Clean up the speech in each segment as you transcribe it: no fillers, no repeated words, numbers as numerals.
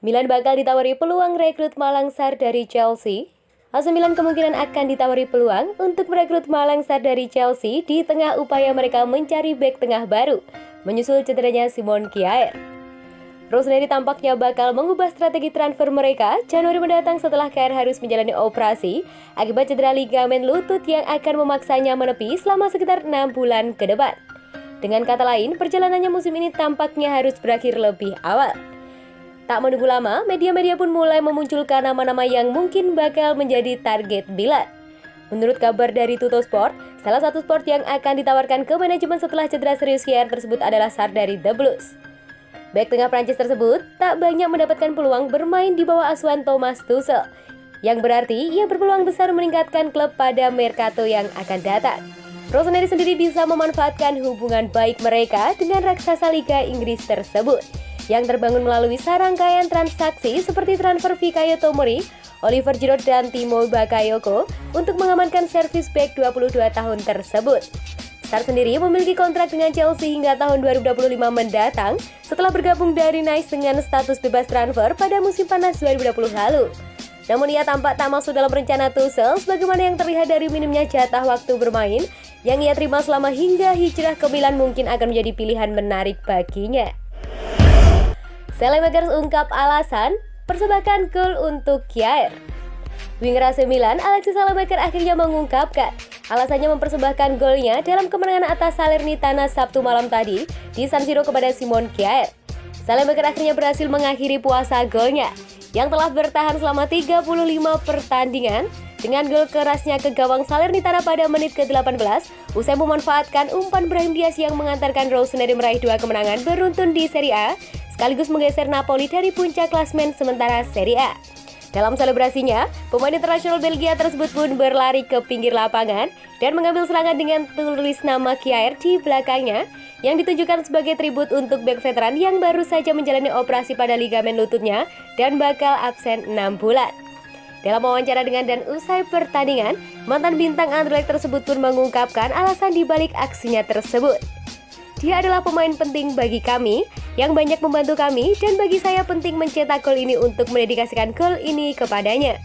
Milan bakal ditawari peluang rekrut Malang Sarr dari Chelsea. AC Milan kemungkinan akan ditawari peluang untuk merekrut Malang Sarr dari Chelsea di tengah upaya mereka mencari bek tengah baru, menyusul cederanya Simon Kjaer. Rossoneri tampaknya bakal mengubah strategi transfer mereka Januari mendatang setelah Kjaer harus menjalani operasi akibat cedera ligamen lutut yang akan memaksanya menepi selama sekitar 6 bulan ke depan. Dengan kata lain, perjalanannya musim ini tampaknya harus berakhir lebih awal. Tak menunggu lama, media-media pun mulai memunculkan nama-nama yang mungkin bakal menjadi target Milan. Menurut kabar dari Tuttosport, salah satu sport yang akan ditawarkan ke manajemen setelah cedera serius Kjaer tersebut adalah Sarr dari The Blues. Bek tengah Prancis tersebut tak banyak mendapatkan peluang bermain di bawah asuhan Thomas Tuchel, yang berarti ia berpeluang besar meningkatkan klub pada Mercato yang akan datang. Rossoneri sendiri bisa memanfaatkan hubungan baik mereka dengan raksasa Liga Inggris tersebut, yang terbangun melalui serangkaian transaksi seperti transfer Fikayo Tomori, Oliver Giroud dan Timo Bakayoko untuk mengamankan servis bek 22 tahun tersebut. Sarr sendiri memiliki kontrak dengan Chelsea hingga tahun 2025 mendatang setelah bergabung dari Nice dengan status bebas transfer pada musim panas 2020 lalu. Namun ia tampak tak masuk dalam rencana Tuchel sebagaimana yang terlihat dari minimnya jatah waktu bermain yang ia terima selama hingga hijrah ke Milan mungkin akan menjadi pilihan menarik baginya. Saelemaekers ungkap alasan persembahkan gol untuk Kjaer. Winger AC Milan Alexis Saelemaekers akhirnya mengungkapkan alasannya mempersembahkan golnya dalam kemenangan atas Salernitana Sabtu malam tadi di San Siro kepada Simon Kjaer. Saelemaekers akhirnya berhasil mengakhiri puasa golnya yang telah bertahan selama 35 pertandingan dengan gol kerasnya ke gawang Salernitana pada menit ke-18 usai memanfaatkan umpan Brahim Diaz yang mengantarkan Rossoneri meraih 2 kemenangan beruntun di Serie A sekaligus menggeser Napoli dari puncak klasmen sementara Serie A. Dalam selebrasinya, pemain internasional Belgia tersebut pun berlari ke pinggir lapangan dan mengambil serangan dengan tulis nama Kjaer di belakangnya yang ditujukan sebagai tribut untuk bek veteran yang baru saja menjalani operasi pada ligamen lututnya dan bakal absen 6 bulan. Dalam wawancara dengan dan usai pertandingan, mantan bintang Anderlecht tersebut pun mengungkapkan alasan dibalik aksinya tersebut. Dia adalah pemain penting bagi kami, yang banyak membantu kami, dan bagi saya penting mencetak gol ini untuk mendedikasikan gol ini kepadanya.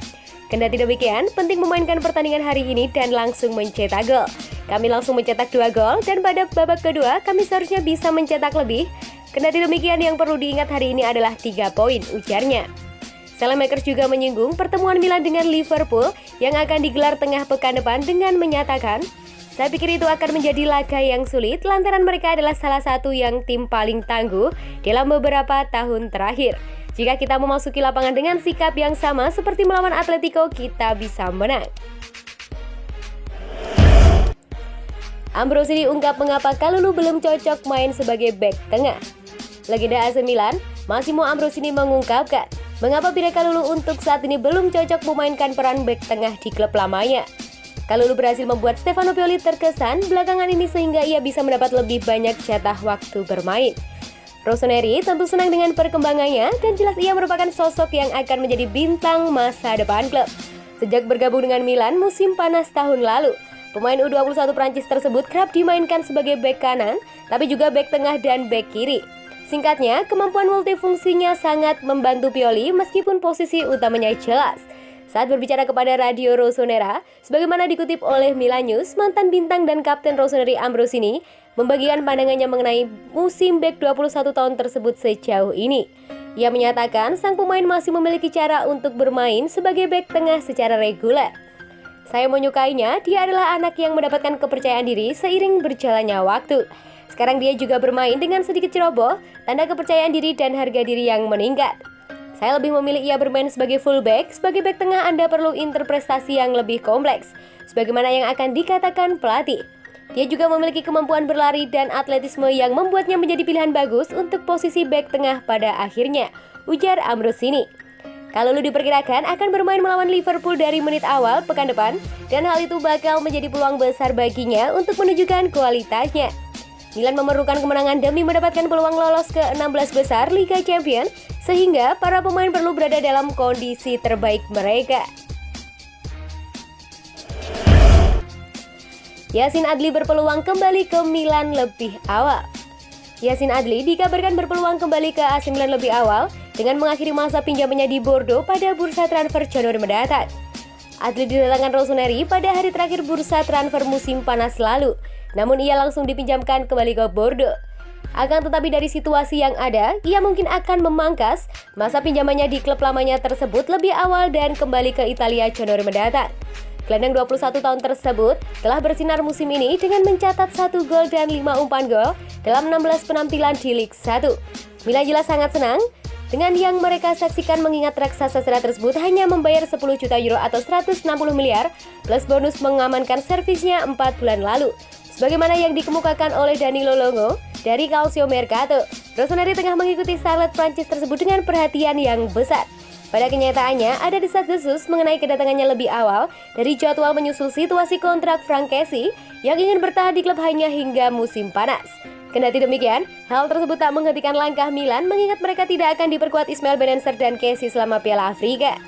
Kendati demikian, penting memainkan pertandingan hari ini dan langsung mencetak gol. Kami langsung mencetak 2 gol, dan pada babak kedua kami seharusnya bisa mencetak lebih. Kendati demikian, yang perlu diingat hari ini adalah 3 poin, ujarnya. Saelemaekers juga menyinggung pertemuan Milan dengan Liverpool yang akan digelar tengah pekan depan dengan menyatakan, "Saya pikir itu akan menjadi laga yang sulit lantaran mereka adalah salah satu yang tim paling tangguh dalam beberapa tahun terakhir. Jika kita memasuki lapangan dengan sikap yang sama seperti melawan Atletico, kita bisa menang." Ambrosini ungkap mengapa Kalulu belum cocok main sebagai bek tengah. Legenda AC Milan, Massimo Ambrosini mengungkapkan mengapa Pire Kalulu untuk saat ini belum cocok memainkan peran bek tengah di klub lamanya. Kalulu berhasil membuat Stefano Pioli terkesan belakangan ini sehingga ia bisa mendapat lebih banyak jatah waktu bermain. Rossoneri tentu senang dengan perkembangannya dan jelas ia merupakan sosok yang akan menjadi bintang masa depan klub. Sejak bergabung dengan Milan musim panas tahun lalu, pemain U21 Prancis tersebut kerap dimainkan sebagai bek kanan, tapi juga bek tengah dan bek kiri. Singkatnya, kemampuan multifungsinya sangat membantu Pioli meskipun posisi utamanya jelas. Saat berbicara kepada Radio Rossonera, sebagaimana dikutip oleh Milan News, mantan bintang dan kapten Rossoneri Ambrosini membagikan pandangannya mengenai musim bek 21 tahun tersebut sejauh ini. Ia menyatakan sang pemain masih memiliki cara untuk bermain sebagai bek tengah secara reguler. "Saya menyukainya, dia adalah anak yang mendapatkan kepercayaan diri seiring berjalannya waktu. Sekarang dia juga bermain dengan sedikit ceroboh, tanda kepercayaan diri dan harga diri yang meningkat. Saya lebih memilih ia bermain sebagai fullback. Sebagai bek tengah Anda perlu interpretasi yang lebih kompleks, sebagaimana yang akan dikatakan pelatih. Dia juga memiliki kemampuan berlari dan atletisme yang membuatnya menjadi pilihan bagus untuk posisi bek tengah pada akhirnya," ujar Ambrosini. Kalulu diperkirakan akan bermain melawan Liverpool dari menit awal pekan depan, dan hal itu bakal menjadi peluang besar baginya untuk menunjukkan kualitasnya. Milan memerlukan kemenangan demi mendapatkan peluang lolos ke 16 besar Liga Champions, sehingga para pemain perlu berada dalam kondisi terbaik mereka. Yacine Adli berpeluang kembali ke Milan lebih awal. Yacine Adli dikabarkan berpeluang kembali ke AC Milan lebih awal dengan mengakhiri masa pinjamannya di Bordeaux pada bursa transfer Januari mendatang. Atlet didatangkan Rossoneri pada hari terakhir bursa transfer musim panas lalu, namun ia langsung dipinjamkan kembali ke Bordeaux. Akan tetapi dari situasi yang ada, ia mungkin akan memangkas masa pinjamannya di klub lamanya tersebut lebih awal dan kembali ke Italia Januari mendatang. Gelandang 21 tahun tersebut telah bersinar musim ini dengan mencatat 1 gol dan 5 umpan gol dalam 16 penampilan di Liga 1. Milan jelas sangat senang dengan yang mereka saksikan mengingat raksasa Serie A tersebut hanya membayar 10 juta euro atau 160 miliar plus bonus mengamankan servisnya 4 bulan lalu. Sebagaimana yang dikemukakan oleh Danilo Longo dari Calcio Mercato, Rossoneri tengah mengikuti starlet Prancis tersebut dengan perhatian yang besar. Pada kenyataannya, ada desas-desus mengenai kedatangannya lebih awal dari jadwal menyusul situasi kontrak Franck Kessie yang ingin bertahan di klub hanya hingga musim panas. Kendati demikian, hal tersebut tak menghentikan langkah Milan mengingat mereka tidak akan diperkuat Ismail Bennacer dan Kessie selama Piala Afrika.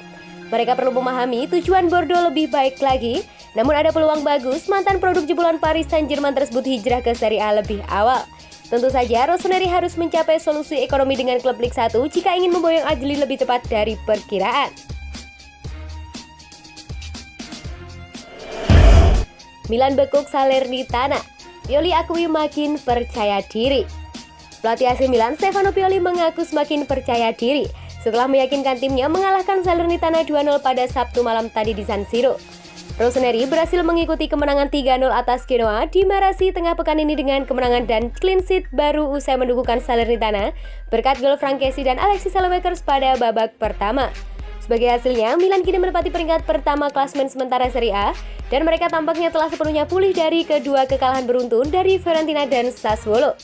Mereka perlu memahami tujuan Bordeaux lebih baik lagi, namun ada peluang bagus mantan produk jebolan Paris Saint-Germain tersebut hijrah ke Serie A lebih awal. Tentu saja, Rossoneri harus mencapai solusi ekonomi dengan klub Liga 1 jika ingin memboyong Adli lebih cepat dari perkiraan. Milan bekuk Salernitana, Pioli akui makin percaya diri. Pelatih AC Milan Stefano Pioli mengaku semakin percaya diri setelah meyakinkan timnya mengalahkan Salernitana 2-0 pada Sabtu malam tadi di San Siro. Rossoneri berhasil mengikuti kemenangan 3-0 atas Genoa di Marassi tengah pekan ini dengan kemenangan dan clean sheet baru usai mendukukan Salernitana berkat gol Franck Kessie dan Alexis Saelemaekers pada babak pertama. Sebagai hasilnya, Milan kini menempati peringkat pertama klasemen sementara Serie A dan mereka tampaknya telah sepenuhnya pulih dari kedua kekalahan beruntun dari Fiorentina dan Sassuolo.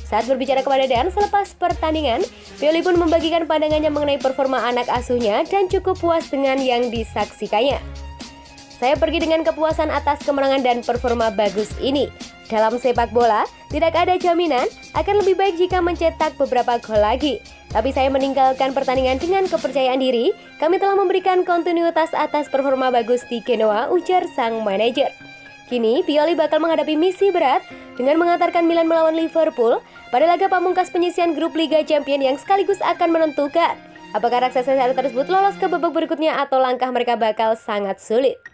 Saat berbicara kepada Dan selepas pertandingan, Pioli pun membagikan pandangannya mengenai performa anak asuhnya dan cukup puas dengan yang disaksikannya. Saya pergi dengan kepuasan atas kemenangan dan performa bagus ini. Dalam sepak bola, tidak ada jaminan akan lebih baik jika mencetak beberapa gol lagi. Tapi saya meninggalkan pertandingan dengan kepercayaan diri. Kami telah memberikan kontinuitas atas performa bagus di Genoa, ujar sang manajer. Kini, Pioli bakal menghadapi misi berat dengan mengantarkan Milan melawan Liverpool pada laga pamungkas penyisihan grup Liga Champions yang sekaligus akan menentukan apakah raksasa tersebut lolos ke babak berikutnya atau langkah mereka bakal sangat sulit.